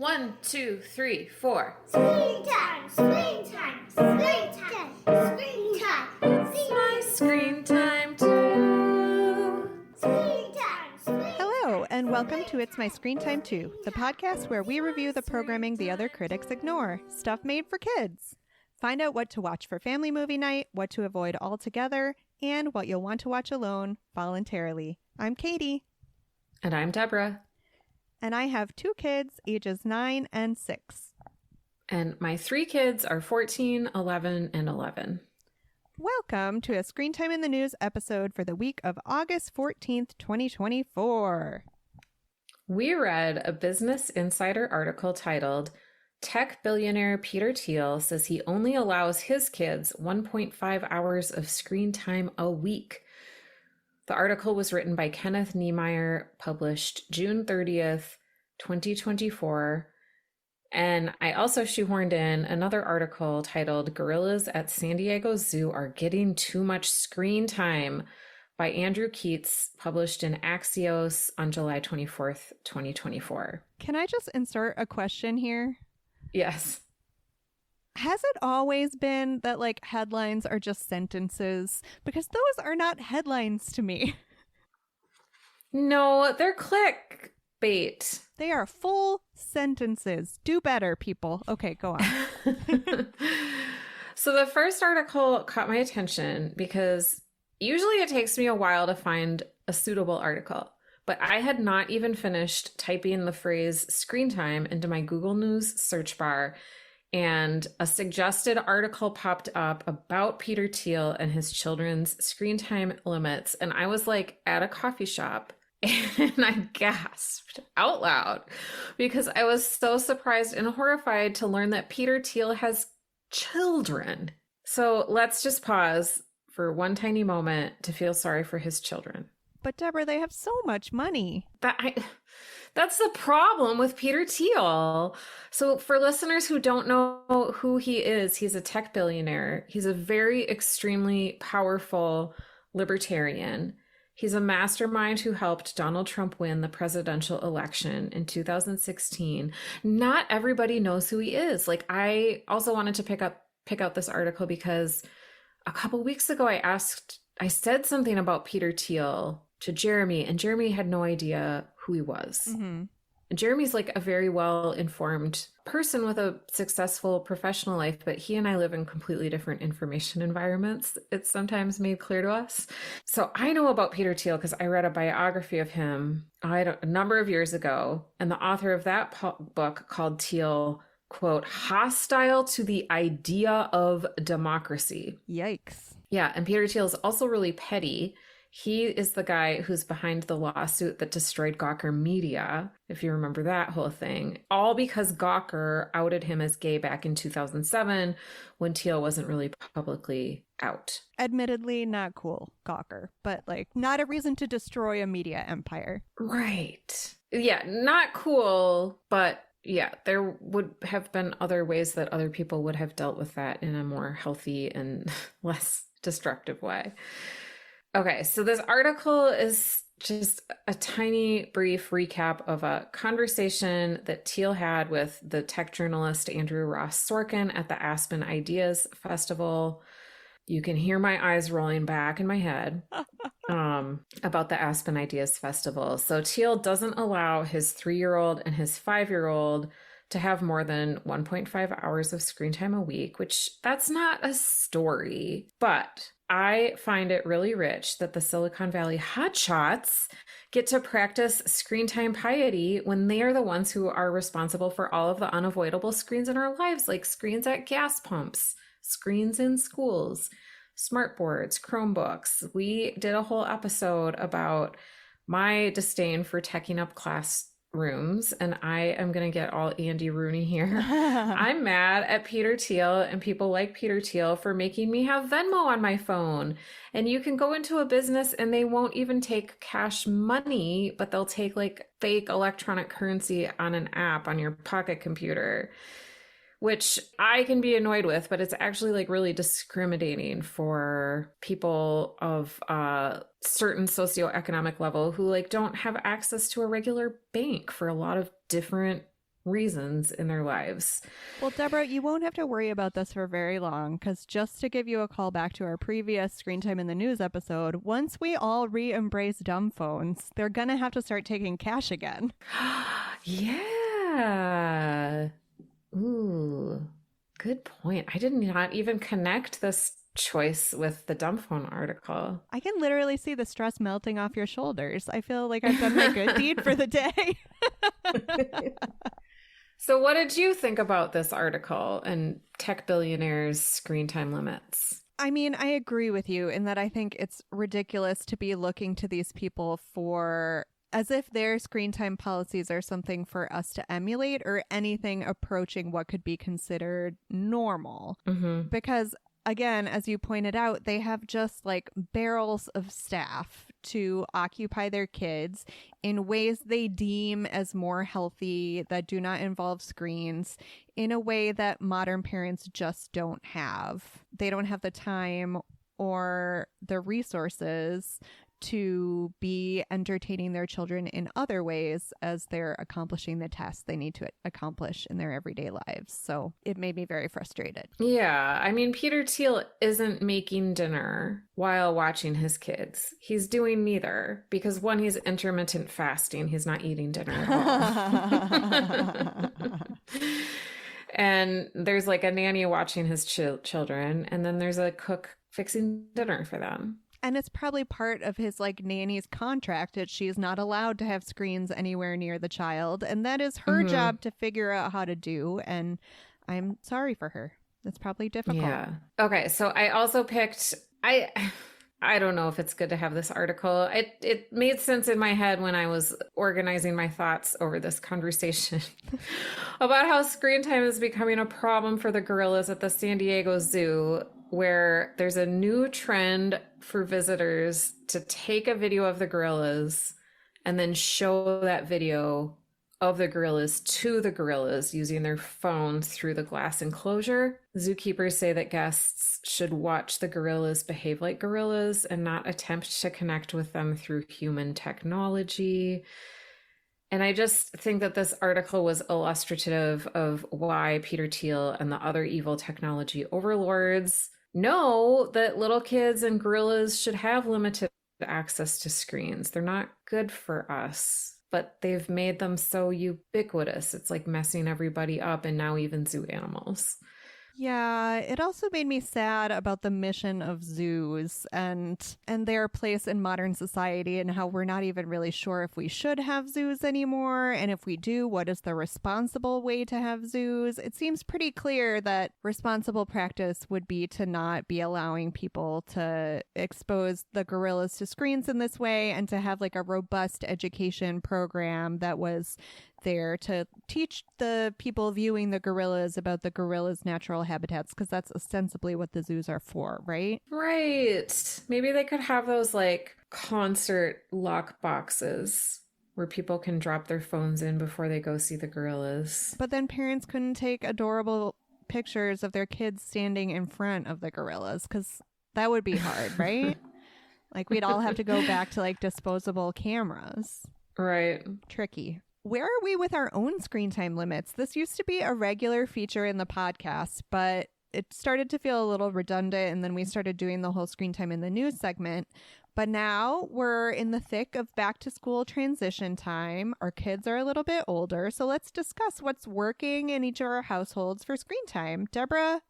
1, 2, 3, 4. Screen time, screen time, screen time, screen time. It's my screen time too. Screen time, screen time. Hello, and welcome to It's My Screen Time Too, the podcast where we review the programming the other critics ignore, stuff made for kids. Find out what to watch for family movie night, what to avoid altogether, and what you'll want to watch alone voluntarily. I'm Katie. And I'm Deborah. And I have 2 kids, ages 9 and 6. And my 3 kids are 14, 11, and 11. Welcome to a Screen Time in the News episode for the week of August 14th, 2024. We read a Business Insider article titled, Tech Billionaire Peter Thiel Says He Only Allows His Kids 1.5 Hours of Screen Time a Week. The article was written by Kenneth Niemeyer, published June 30th, 2024. And I also shoehorned in another article titled Gorillas at San Diego Zoo Are Getting Too Much Screen Time by Andrew Keats, published in Axios on July 24th, 2024. Can I just insert a question here? Yes. Has it always been that, like, headlines are just sentences? Because those are not headlines to me. No, they're clickbait. They are full sentences. Do better, people. Okay, go on. So the first article caught my attention because usually it takes me a while to find a suitable article. But I had not even finished typing the phrase screen time into my Google News search bar, and a suggested article popped up about Peter Thiel and his children's screen time limits. And I was like at a coffee shop and I gasped out loud because I was so surprised and horrified to learn that Peter Thiel has children. So let's just pause for one tiny moment to feel sorry for his children. But Deborah, they have so much money. That's the problem with Peter Thiel. So for listeners who don't know who he is, he's a tech billionaire. He's a very extremely powerful libertarian. He's a mastermind who helped Donald Trump win the presidential election in 2016. Not everybody knows who he is. Like, I also wanted to pick out this article because a couple weeks ago I said something about Peter Thiel to Jeremy, and Jeremy had no idea who he was. Mm-hmm. And Jeremy's like a very well-informed person with a successful professional life, but he and I live in completely different information environments. It's sometimes made clear to us. So I know about Peter Thiel because I read a biography of him a number of years ago, and the author of that book called Thiel, quote, hostile to the idea of democracy. Yikes. Yeah, and Peter Thiel is also really petty. He is the guy who's behind the lawsuit that destroyed Gawker Media, if you remember that whole thing, all because Gawker outed him as gay back in 2007 when Thiel wasn't really publicly out. Admittedly, not cool, Gawker, but like not a reason to destroy a media empire. Right. Yeah, not cool, but yeah, there would have been other ways that other people would have dealt with that in a more healthy and less destructive way. Okay, so this article is just a tiny brief recap of a conversation that Thiel had with the tech journalist Andrew Ross Sorkin at the Aspen Ideas Festival. You can hear my eyes rolling back in my head about the Aspen Ideas Festival. So Thiel doesn't allow his 3-year-old and his 5-year-old to have more than 1.5 hours of screen time a week, which that's not a story, but I find it really rich that the Silicon Valley hotshots get to practice screen time piety when they are the ones who are responsible for all of the unavoidable screens in our lives, like screens at gas pumps, screens in schools, smartboards, Chromebooks. We did a whole episode about my disdain for teching up classrooms, and I am going to get all Andy Rooney here. I'm mad at Peter Thiel and people like Peter Thiel for making me have Venmo on my phone. And you can go into a business and they won't even take cash money, but they'll take like fake electronic currency on an app on your pocket computer, which I can be annoyed with, but it's actually like really discriminating for people of certain socioeconomic level who like don't have access to a regular bank for a lot of different reasons in their lives. Well, Deborah, you won't have to worry about this for very long, because just to give you a call back to our previous Screen Time in the News episode, once we all re-embrace dumb phones, they're going to have to start taking cash again. Yeah. Ooh, good point. I did not even connect this choice with the dumb phone article. I can literally see the stress melting off your shoulders. I feel like I've done my good deed for the day. So what did you think about this article and tech billionaires' screen time limits? I mean, I agree with you in that I think it's ridiculous to be looking to these people for as if their screen time policies are something for us to emulate or anything approaching what could be considered normal. Mm-hmm. Because again, as you pointed out, they have just like barrels of staff to occupy their kids in ways they deem as more healthy, that do not involve screens, in a way that modern parents just don't have. They don't have the time or the resources to be entertaining their children in other ways as they're accomplishing the tasks they need to accomplish in their everyday lives. So it made me very frustrated. Yeah, I mean, Peter Thiel isn't making dinner while watching his kids. He's doing neither because one, he's intermittent fasting. He's not eating dinner at all. And there's like a nanny watching his children, and then there's a cook fixing dinner for them. And it's probably part of his like nanny's contract that she's not allowed to have screens anywhere near the child. And that is her job to figure out how to do. And I'm sorry for her. That's probably difficult. Yeah. Okay. So I also picked, I don't know if it's good to have this article. It made sense in my head when I was organizing my thoughts over this conversation about how screen time is becoming a problem for the gorillas at the San Diego Zoo, where there's a new trend for visitors to take a video of the gorillas and then show that video of the gorillas to the gorillas using their phones through the glass enclosure. Zookeepers say that guests should watch the gorillas behave like gorillas and not attempt to connect with them through human technology. And I just think that this article was illustrative of why Peter Thiel and the other evil technology overlords know that little kids and gorillas should have limited access to screens. They're not good for us, but they've made them so ubiquitous. It's like messing everybody up, and now even zoo animals. Yeah, it also made me sad about the mission of zoos and their place in modern society, and how we're not even really sure if we should have zoos anymore, and if we do, what is the responsible way to have zoos. It seems pretty clear that responsible practice would be to not be allowing people to expose the gorillas to screens in this way, and to have like a robust education program that was there to teach the people viewing the gorillas about the gorillas' natural habitats, because that's ostensibly what the zoos are for, right? Right. Maybe they could have those like concert lock boxes where people can drop their phones in before they go see the gorillas. But then parents couldn't take adorable pictures of their kids standing in front of the gorillas, because that would be hard, right? Like we'd all have to go back to like disposable cameras. Right. Tricky. Where are we with our own screen time limits? This used to be a regular feature in the podcast, but it started to feel a little redundant, and then we started doing the whole screen time in the news segment. But now we're in the thick of back to school transition time. Our kids are a little bit older, so let's discuss what's working in each of our households for screen time. Deborah,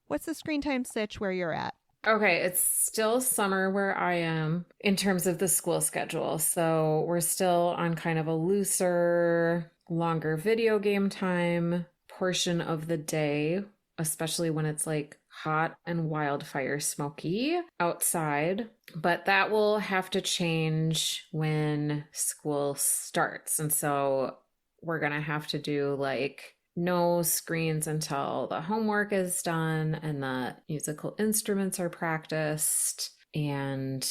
what's the screen time sitch where you're at? Okay, it's still summer where I am in terms of the school schedule. So we're still on kind of a looser, longer video game time portion of the day, especially when it's like hot and wildfire smoky outside. But that will have to change when school starts. And so we're going to have to do like no screens until the homework is done and the musical instruments are practiced, and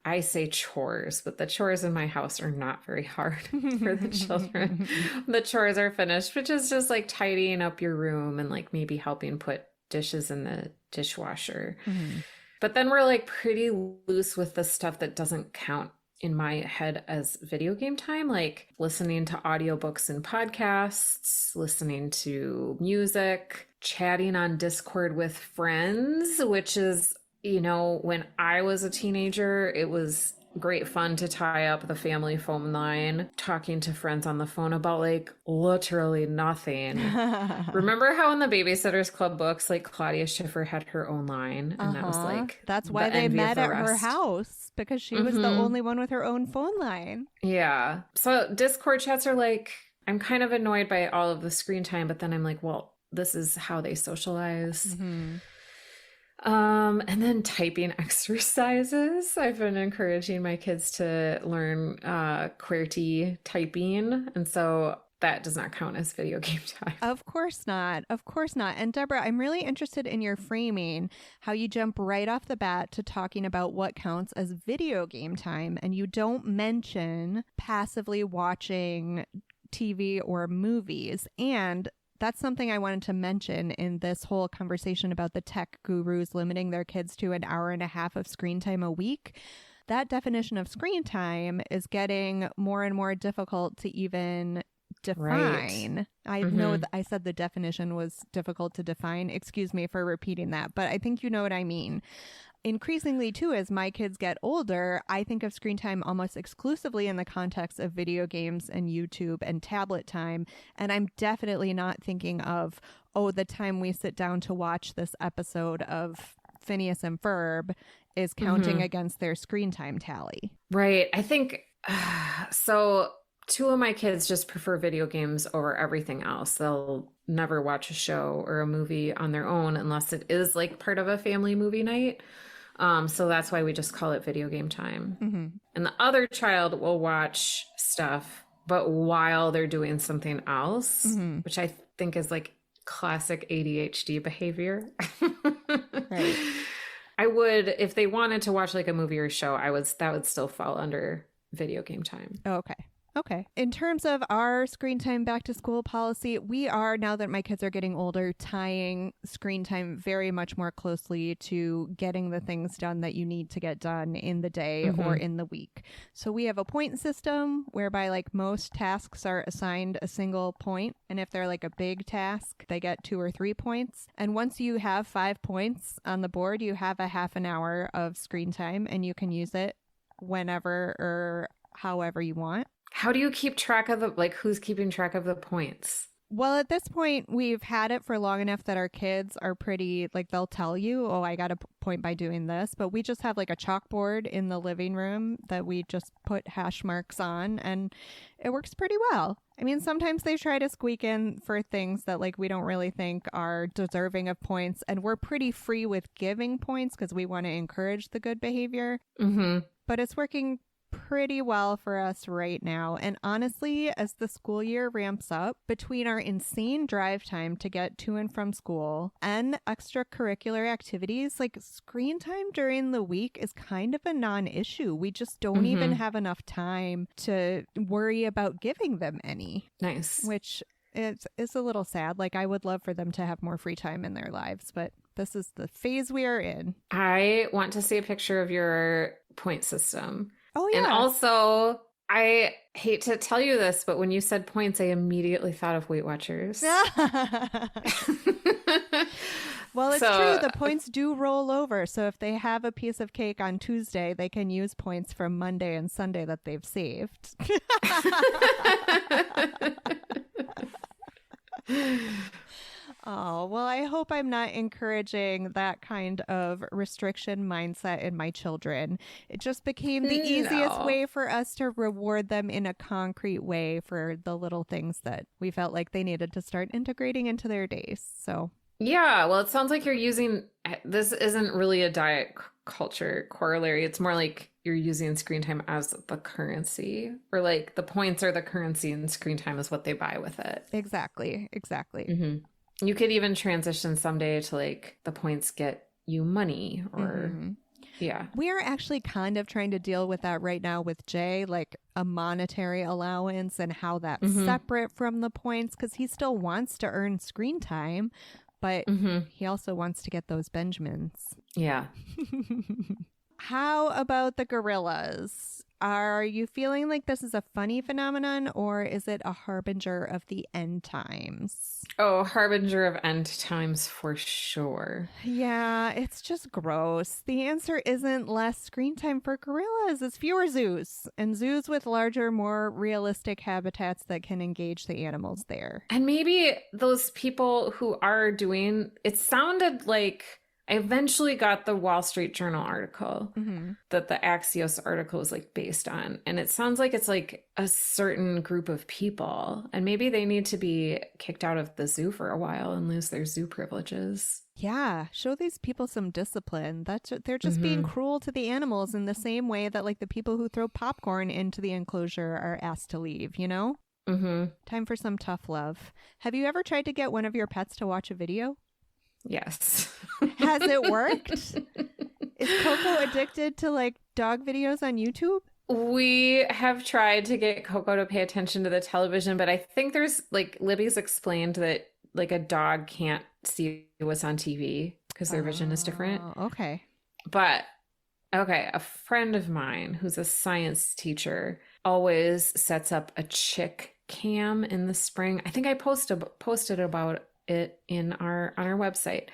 I say chores, but the chores in my house are not very hard for the children. The chores are finished, which is just like tidying up your room and like maybe helping put dishes in the dishwasher. Mm-hmm. But then we're like pretty loose with the stuff that doesn't count in my head as video game time, like listening to audiobooks and podcasts, listening to music, chatting on Discord with friends, which is, you know, when I was a teenager, it was great fun to tie up the family phone line, talking to friends on the phone about like literally nothing. Remember how in the Babysitters Club books, like Claudia Schiffer had her own line, and that was like that's why they met at her house, because she was the only one with her own phone line. Yeah. So Discord chats are like, I'm kind of annoyed by all of the screen time, but then I'm like, well, this is how they socialize. And then typing exercises. I've been encouraging my kids to learn QWERTY typing. And so that does not count as video game time. Of course not. Of course not. And Deborah, I'm really interested in your framing, how you jump right off the bat to talking about what counts as video game time. And you don't mention passively watching TV or movies. And that's something I wanted to mention in this whole conversation about the tech gurus limiting their kids to an hour and a half of screen time a week. That definition of screen time is getting more and more difficult to even define. Right. I know that I said the definition was difficult to define. Excuse me for repeating that, but I think you know what I mean. Increasingly, too, as my kids get older, I think of screen time almost exclusively in the context of video games and YouTube and tablet time. And I'm definitely not thinking of, oh, the time we sit down to watch this episode of Phineas and Ferb is counting against their screen time tally. Right. I think so. Two of my kids just prefer video games over everything else. They'll never watch a show or a movie on their own unless it is like part of a family movie night. So that's why we just call it video game time. And the other child will watch stuff, but while they're doing something else, which I think is like classic ADHD behavior. Right. I would, if they wanted to watch like a movie or show, that would still fall under video game time. Okay. Okay. In terms of our screen time back to school policy, we are, now that my kids are getting older, tying screen time very much more closely to getting the things done that you need to get done in the day or in the week. So we have a point system whereby like most tasks are assigned a single point. And if they're like a big task, they get 2 or 3 points. And once you have 5 points on the board, you have a half an hour of screen time and you can use it whenever or however you want. How do you keep track of who's keeping track of the points? Well, at this point, we've had it for long enough that our kids are pretty, like, they'll tell you, oh, I got a point by doing this. But we just have like a chalkboard in the living room that we just put hash marks on, and it works pretty well. I mean, sometimes they try to squeak in for things that like we don't really think are deserving of points. And we're pretty free with giving points because we want to encourage the good behavior. But it's working pretty well for us right now. And honestly, as the school year ramps up, between our insane drive time to get to and from school and extracurricular activities, like screen time during the week is kind of a non-issue. We just don't even have enough time to worry about giving them any. Nice. Which is a little sad. Like, I would love for them to have more free time in their lives, but this is the phase we are in. I want to see a picture of your point system. Oh, yeah. And also, I hate to tell you this, but when you said points, I immediately thought of Weight Watchers. Well, it's true. The points do roll over. So if they have a piece of cake on Tuesday, they can use points from Monday and Sunday that they've saved. Oh, well, I hope I'm not encouraging that kind of restriction mindset in my children. It just became the easiest way for us to reward them in a concrete way for the little things that we felt like they needed to start integrating into their days. So, yeah, well, it sounds like you're using, this isn't really a diet culture corollary. It's more like you're using screen time as the currency, or like the points are the currency and screen time is what they buy with it. Exactly. You could even transition someday to like the points get you money or yeah. We are actually kind of trying to deal with that right now with Jay, like a monetary allowance and how that's separate from the points, because he still wants to earn screen time, but he also wants to get those Benjamins. Yeah. How about the gorillas? Are you feeling like this is a funny phenomenon, or is it a harbinger of the end times? Oh, harbinger of end times for sure. Yeah, it's just gross. The answer isn't less screen time for gorillas, it's fewer zoos, and zoos with larger, more realistic habitats that can engage the animals there. And maybe those people who are doing it sounded like I eventually got the Wall Street Journal article that the Axios article is like based on. And it sounds like it's like a certain group of people. And maybe they need to be kicked out of the zoo for a while and lose their zoo privileges. Yeah, show these people some discipline. They're just being cruel to the animals in the same way that like the people who throw popcorn into the enclosure are asked to leave, you know? Time for some tough love. Have you ever tried to get one of your pets to watch a video? Yes. Has it worked? Is Coco addicted to like dog videos on YouTube? We have tried to get Coco to pay attention to the television, but I think there's like Libby's explained that like a dog can't see what's on TV because their vision is different. Okay. But okay, a friend of mine who's a science teacher always sets up a chick cam in the spring. I think I posted about it on our website.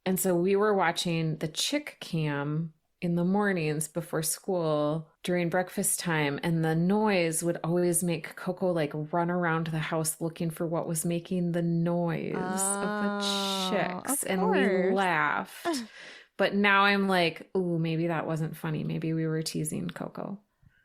And so we were watching the chick cam in the mornings before school during breakfast time, and the noise would always make Coco like run around the house looking for what was making the noise of the chicks. And we laughed. But now I'm like, ooh, maybe that wasn't funny. Maybe we were teasing Coco.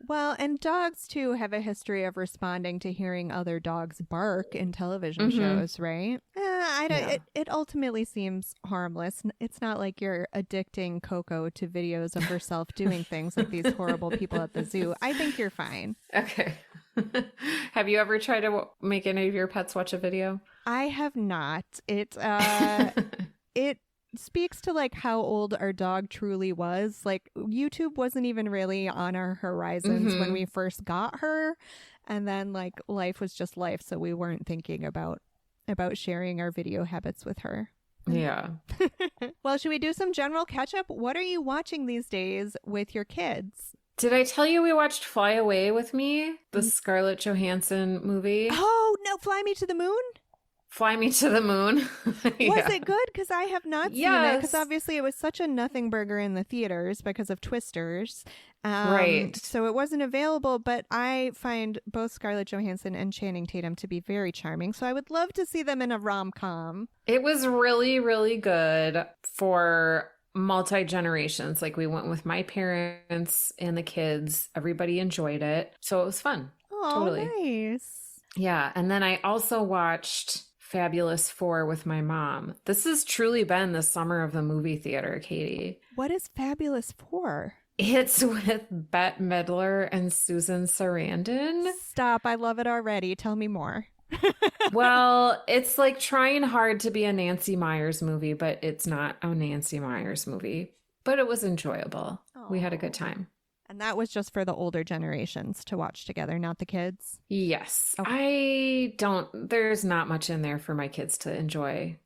Well, and dogs, too, have a history of responding to hearing other dogs bark in television shows, right? It ultimately seems harmless. It's not like you're addicting Coco to videos of herself doing things like these horrible people at the zoo. I think you're fine. Okay. Have you ever tried to make any of your pets watch a video? I have not. It speaks to like how old our dog truly was. Like YouTube wasn't even really on our horizons when we first got her, and then like life was just life, so we weren't thinking about sharing our video habits with her. Yeah. Well, should we do some general catch up? What are you watching these days with your kids? Did I tell you we watched Fly Away with Me, the Scarlett Johansson movie? Oh no, Fly Me to the Moon. Fly Me to the Moon. Was it good? Because I have not seen it. Because obviously it was such a nothing burger in the theaters because of Twisters. Right. So it wasn't available, but I find both Scarlett Johansson and Channing Tatum to be very charming. So I would love to see them in a rom-com. It was really, really good for multi-generations. Like we went with my parents and the kids. Everybody enjoyed it. So it was fun. Oh, totally. Nice. Yeah. And then I also watched Fabulous 4 with my mom. This has truly been the summer of the movie theater, Katie. What is Fabulous 4? It's with Bette Midler and Susan Sarandon. Stop. I love it already. Tell me more. Well, it's like trying hard to be a Nancy Meyers movie, but it's not a Nancy Meyers movie. But it was enjoyable. We had a good time. And that was just for the older generations to watch together, not the kids? Yes. Okay. There's not much in there for my kids to enjoy.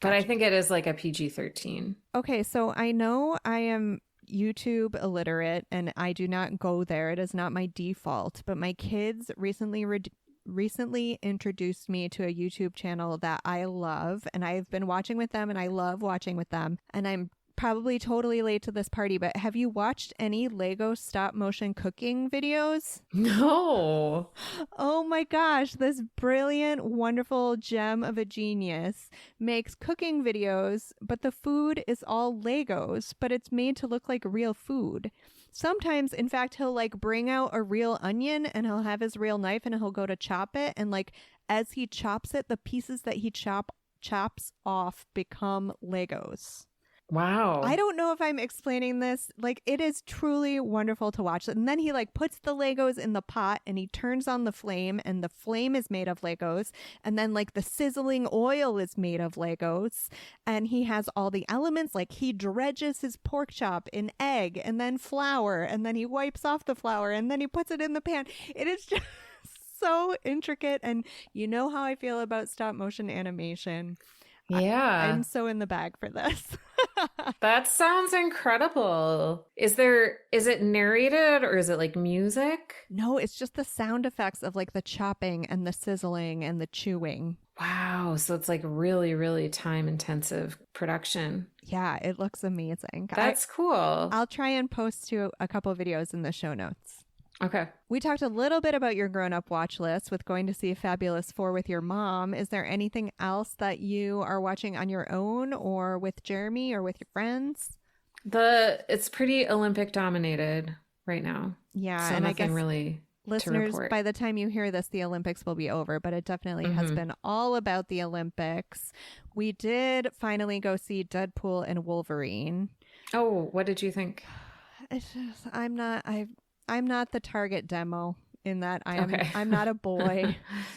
But I think it is like a PG-13. Okay, so I know I am YouTube illiterate and I do not go there. It is not my default. But my kids recently introduced me to a YouTube channel that I love. And I've been watching with them and I love watching with them. And I'm probably totally late to this party, but have you watched any Lego stop motion cooking videos? No. Oh my gosh, this brilliant, wonderful gem of a genius makes cooking videos, but the food is all Legos, but it's made to look like real food. Sometimes, in fact, he'll like bring out a real onion and he'll have his real knife and he'll go to chop it, and like as he chops it, the pieces that he chops off become Legos. Wow. I don't know if I'm explaining this. Like, it is truly wonderful to watch. And then he like puts the Legos in the pot and he turns on the flame and the flame is made of Legos. And then like the sizzling oil is made of Legos. And he has all the elements. Like he dredges his pork chop in egg and then flour. And then he wipes off the flour and then he puts it in the pan. It is just so intricate. And you know how I feel about stop motion animation. Yeah. I'm so in the bag for this. That sounds incredible. Is it narrated or is it like music? No, it's just the sound effects of like the chopping and the sizzling and the chewing. Wow. So it's like really, really time intensive production. Yeah, it looks amazing. That's cool. I'll try and post you a couple videos in the show notes. Okay. We talked a little bit about your grown-up watch list with going to see Fabulous 4 with your mom. Is there anything else that you are watching on your own or with Jeremy or with your friends? It's pretty Olympic dominated right now. Yeah, so and I nothing guess really listeners, to report. by the time you hear this, the Olympics will be over, but it definitely has been all about the Olympics. We did finally go see Deadpool and Wolverine. Oh, what did you think? It's just, I'm not the target demo in that Okay. I'm not a boy.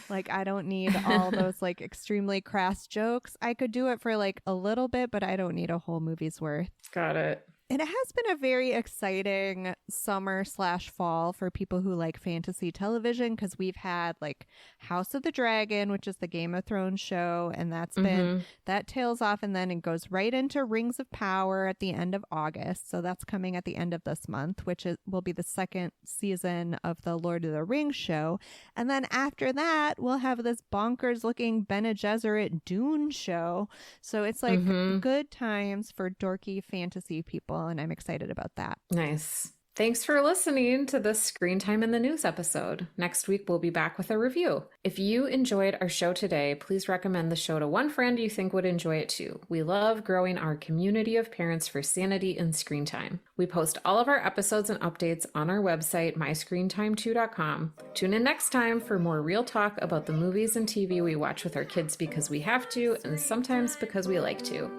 Like, I don't need all those like extremely crass jokes. I could do it for like a little bit, but I don't need a whole movie's worth. Got it. It has been a very exciting summer/fall for people who like fantasy television, because we've had like House of the Dragon, which is the Game of Thrones show, and that tails off and then it goes right into Rings of Power at the end of August. So that's coming at the end of this month, which will be the second season of the Lord of the Rings show. And then after that, we'll have this bonkers looking Bene Gesserit Dune show. So it's like good times for dorky fantasy people, and I'm excited about that. Nice. Thanks for listening to this Screen Time in the News episode. Next week, we'll be back with a review. If you enjoyed our show today, please recommend the show to one friend you think would enjoy it too. We love growing our community of parents for sanity and screen time. We post all of our episodes and updates on our website, myscreentime2.com. Tune in next time for more real talk about the movies and TV we watch with our kids because we have to, and sometimes because we like to.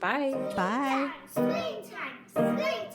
Bye. Bye. Screen time. Screen time.